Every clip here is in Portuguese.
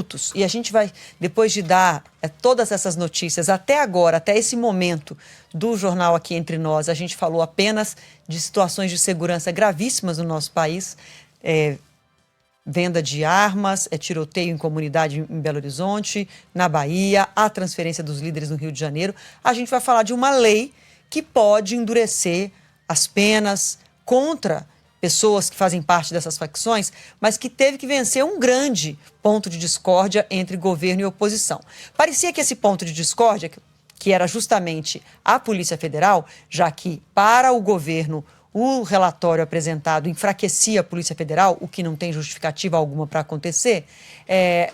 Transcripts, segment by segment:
minutos e a gente vai, depois de dar todas essas notícias, até agora, até esse momento do jornal Aqui Entre Nós, a gente falou apenas de situações de segurança gravíssimas no nosso país, venda de armas, tiroteio em comunidade em Belo Horizonte, na Bahia, a transferência dos líderes no Rio de Janeiro. A gente vai falar de uma lei que pode endurecer as penas contra pessoas que fazem parte dessas facções, mas que teve que vencer um grande ponto de discórdia entre governo e oposição. Parecia que esse ponto de discórdia, que era justamente a Polícia Federal, já que para o governo o relatório apresentado enfraquecia a Polícia Federal, o que não tem justificativa alguma para acontecer,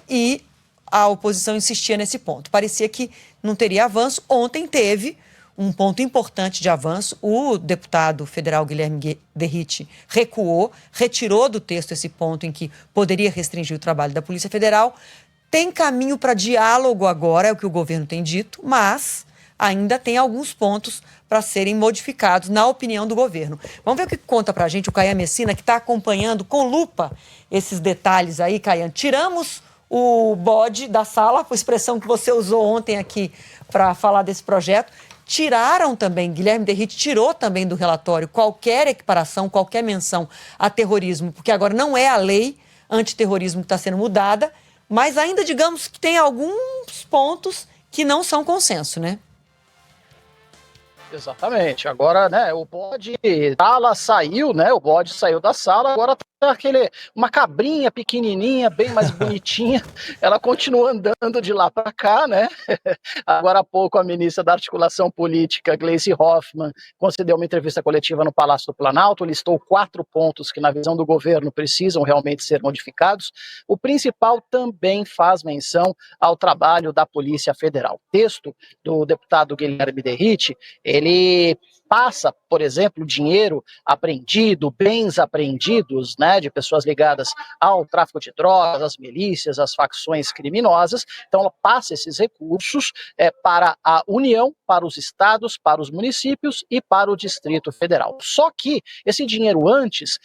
e a oposição insistia nesse ponto. Parecia que não teria avanço. Ontem teve um ponto importante de avanço. O deputado federal Guilherme Derrite recuou, retirou do texto esse ponto em que poderia restringir o trabalho da Polícia Federal. Tem caminho para diálogo agora, é o que o governo tem dito, mas ainda tem alguns pontos para serem modificados, na opinião do governo. Vamos ver o que conta para a gente o Caian Messina, que está acompanhando com lupa esses detalhes aí, Caian. Tiramos o bode da sala, a expressão que você usou ontem aqui para falar desse projeto. Tiraram também, Guilherme Derrite tirou também do relatório qualquer equiparação, qualquer menção a terrorismo, porque agora não é a lei antiterrorismo que está sendo mudada, mas ainda digamos que tem alguns pontos que não são consenso, né? Exatamente. Agora, né, o bode da sala saiu, né? O bode saiu da sala, agora tá uma cabrinha pequenininha, bem mais bonitinha. Ela continua andando de lá para cá, né? Agora há pouco a ministra da Articulação Política, Gleisi Hoffmann, concedeu uma entrevista coletiva no Palácio do Planalto, listou 4 pontos que, na visão do governo, precisam realmente ser modificados. O principal também faz menção ao trabalho da Polícia Federal. O texto do deputado Guilherme Derrite, ele passa, por exemplo, dinheiro apreendido, bens apreendidos, né, de pessoas ligadas ao tráfico de drogas, às milícias, às facções criminosas. Então, ela passa esses recursos para a União, para os estados, para os municípios e para o Distrito Federal. Só que esse dinheiro antes,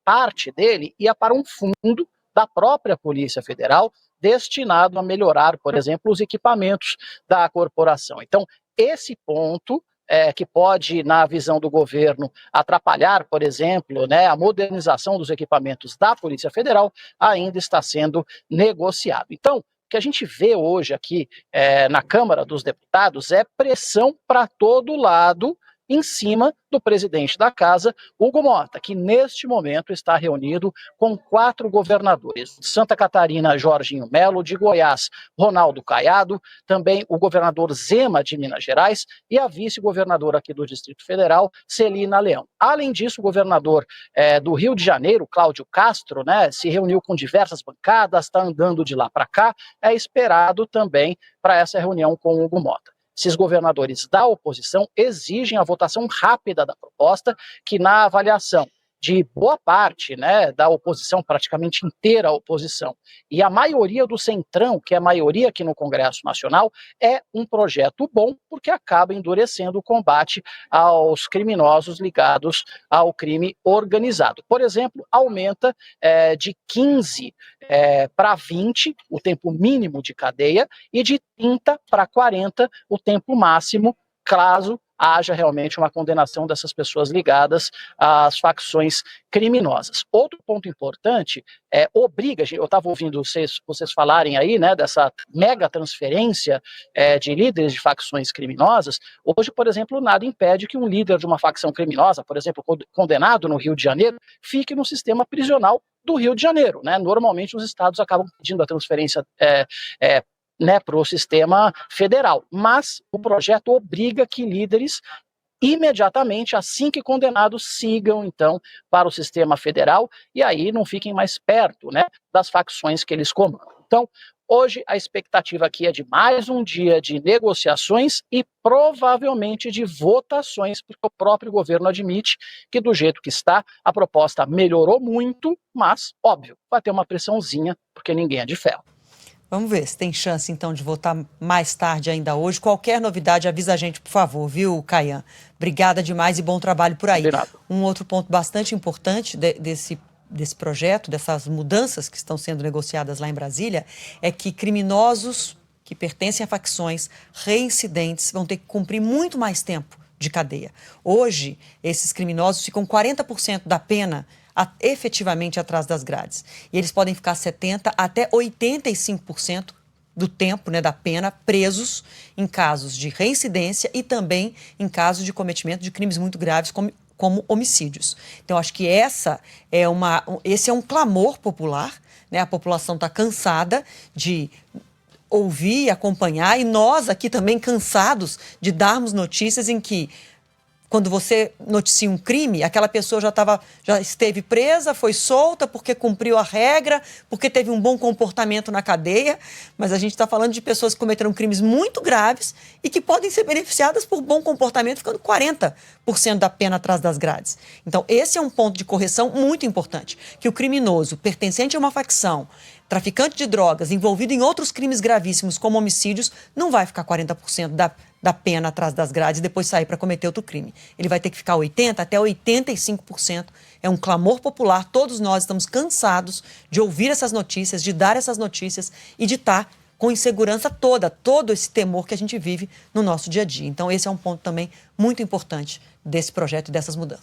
parte dele ia para um fundo da própria Polícia Federal, destinado a melhorar, por exemplo, os equipamentos da corporação. Então, esse ponto que pode, na visão do governo, atrapalhar, por exemplo, né, a modernização dos equipamentos da Polícia Federal, ainda está sendo negociado. Então, o que a gente vê hoje aqui na Câmara dos Deputados é pressão para todo lado em cima do presidente da casa, Hugo Mota, que neste momento está reunido com 4 governadores. De Santa Catarina, Jorginho Melo, de Goiás, Ronaldo Caiado, também o governador Zema de Minas Gerais e a vice-governadora aqui do Distrito Federal, Celina Leão. Além disso, o governador do Rio de Janeiro, Cláudio Castro, né, se reuniu com diversas bancadas, está andando de lá para cá, é esperado também para essa reunião com o Hugo Mota. Esses governadores da oposição exigem a votação rápida da proposta, que na avaliação de boa parte, né, da oposição, praticamente inteira a oposição, e a maioria do Centrão, que é a maioria aqui no Congresso Nacional, é um projeto bom, porque acaba endurecendo o combate aos criminosos ligados ao crime organizado. Por exemplo, aumenta de 15 para 20 o tempo mínimo de cadeia e de 30 para 40 o tempo máximo, caso haja realmente uma condenação dessas pessoas ligadas às facções criminosas. Outro ponto importante obriga, eu estava ouvindo vocês falarem aí, né, dessa mega transferência de líderes de facções criminosas. Hoje, por exemplo, nada impede que um líder de uma facção criminosa, por exemplo, condenado no Rio de Janeiro, fique no sistema prisional do Rio de Janeiro, né? Normalmente os estados acabam pedindo a transferência para o sistema federal, mas o projeto obriga que líderes imediatamente, assim que condenados, sigam então para o sistema federal e aí não fiquem mais perto, né, das facções que eles comandam. Então, hoje a expectativa aqui é de mais um dia de negociações e provavelmente de votações, porque o próprio governo admite que do jeito que está, a proposta melhorou muito, mas, óbvio, vai ter uma pressãozinha, porque ninguém é de ferro. Vamos ver se tem chance, então, de votar mais tarde ainda hoje. Qualquer novidade, avisa a gente, por favor, viu, Caian? Obrigada demais e bom trabalho por aí. Um outro ponto bastante importante desse desse projeto, dessas mudanças que estão sendo negociadas lá em Brasília, é que criminosos que pertencem a facções reincidentes vão ter que cumprir muito mais tempo de cadeia. Hoje, esses criminosos ficam 40% da pena efetivamente atrás das grades. E eles podem ficar 70% até 85% do tempo, né, da pena, presos em casos de reincidência e também em casos de cometimento de crimes muito graves, como homicídios. Então, acho que esse é um clamor popular, né? A população está cansada de ouvir, acompanhar, e nós aqui também cansados de darmos notícias em que, quando você noticia um crime, aquela pessoa já esteve presa, foi solta porque cumpriu a regra, porque teve um bom comportamento na cadeia, mas a gente está falando de pessoas que cometeram crimes muito graves e que podem ser beneficiadas por bom comportamento, ficando 40% da pena atrás das grades. Então, esse é um ponto de correção muito importante, que o criminoso pertencente a uma facção, traficante de drogas, envolvido em outros crimes gravíssimos, como homicídios, não vai ficar 40% da pena atrás das grades e depois sair para cometer outro crime. Ele vai ter que ficar 80% até 85%. É um clamor popular. Todos nós estamos cansados de ouvir essas notícias, de dar essas notícias e de estar com insegurança todo esse temor que a gente vive no nosso dia a dia. Então, esse é um ponto também muito importante desse projeto e dessas mudanças.